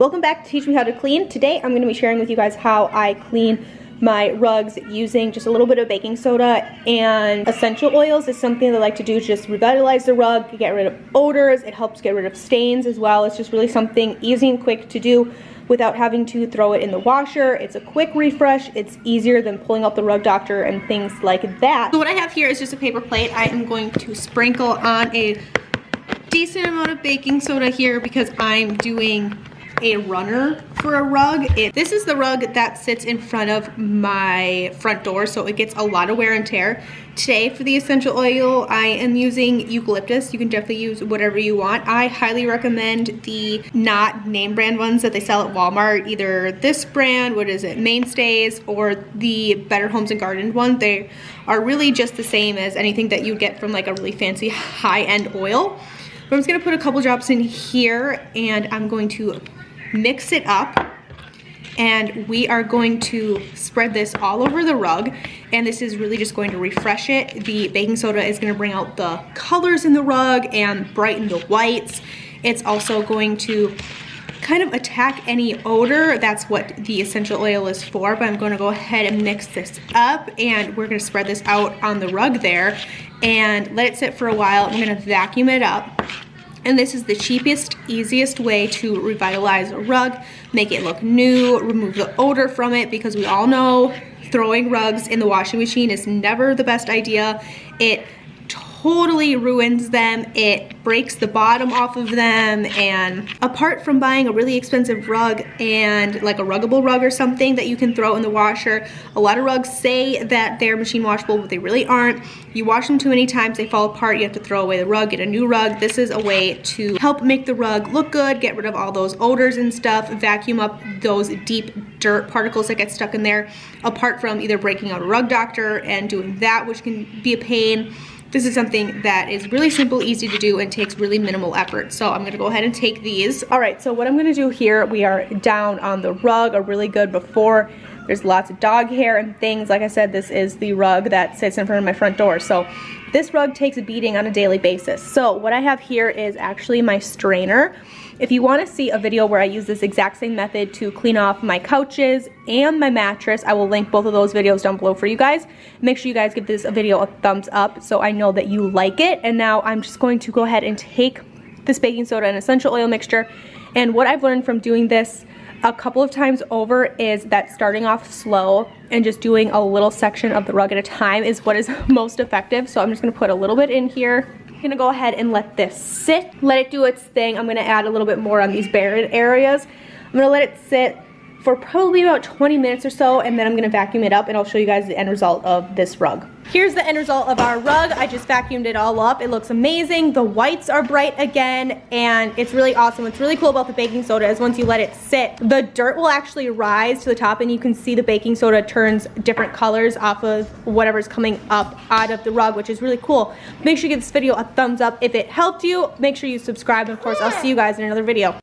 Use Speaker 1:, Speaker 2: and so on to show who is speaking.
Speaker 1: Welcome back to Teach Me How to Clean. Today I'm going to be sharing with you guys how I clean my rugs using just a little bit of baking soda and essential oils. Is something that I like to do to just revitalize the rug, get rid of odors. It helps get rid of stains as well. It's just really something easy and quick to do without having to throw it in the washer. It's a quick refresh. It's easier than pulling out the rug doctor and things like that. So what I have here is just a paper plate. I am going to sprinkle on a decent amount of baking soda here because I'm doing a runner for a rug. This is the rug that sits in front of my front door, so it gets a lot of wear and tear. Today for the essential oil, I am using eucalyptus. You can definitely use whatever you want. I highly recommend the not name brand ones that they sell at Walmart, either this brand, what is it, Mainstays, or the Better Homes and Garden one. They are really just the same as anything that you get from like a really fancy high-end oil. But I'm just gonna put a couple drops in here and I'm going to mix it up, and we are going to spread this all over the rug, and this is really just going to refresh it. The baking soda is going to bring out the colors in the rug and brighten the whites. It's also going to kind of attack any odor. That's what the essential oil is for. But I'm going to go ahead and mix this up, and we're going to spread this out on the rug there and let it sit for a while. I'm going to vacuum it up. And this is the cheapest, easiest way to revitalize a rug, make it look new, remove the odor from it, because we all know throwing rugs in the washing machine is never the best idea. It totally ruins them. It breaks the bottom off of them. And apart from buying a really expensive rug and like a ruggable rug or something that you can throw in the washer, a lot of rugs say that they're machine washable, but they really aren't. You wash them too many times, they fall apart, you have to throw away the rug, get a new rug. This is a way to help make the rug look good, get rid of all those odors and stuff, vacuum up those deep dirt particles that get stuck in there, apart from either breaking out a rug doctor and doing that, which can be a pain. This is something that is really simple, easy to do, and takes really minimal effort. So I'm gonna go ahead and take these. All right, so what I'm gonna do here, we are down on the rug a really good before. There's lots of dog hair and things. Like I said, this is the rug that sits in front of my front door. So this rug takes a beating on a daily basis. So what I have here is actually my strainer. If you want to see a video where I use this exact same method to clean off my couches and my mattress, I will link both of those videos down below for you guys. Make sure you guys give this video a thumbs up so I know that you like it. And now I'm just going to go ahead and take this baking soda and essential oil mixture. And what I've learned from doing this a couple of times over is that starting off slow and just doing a little section of the rug at a time is what is most effective. So I'm just going to put a little bit in here. I'm gonna go ahead and let this sit, let it do its thing. I'm gonna add a little bit more on these barren areas. I'm gonna let it sit for probably about 20 minutes or so, and then I'm gonna vacuum it up, and I'll show you guys the end result of this rug. Here's the end result of our rug. I just vacuumed it all up. It looks amazing. The whites are bright again, and it's really awesome. What's really cool about the baking soda is once you let it sit, the dirt will actually rise to the top, and you can see the baking soda turns different colors off of whatever's coming up out of the rug, which is really cool. Make sure you give this video a thumbs up if it helped you. Make sure you subscribe, and of course, I'll see you guys in another video.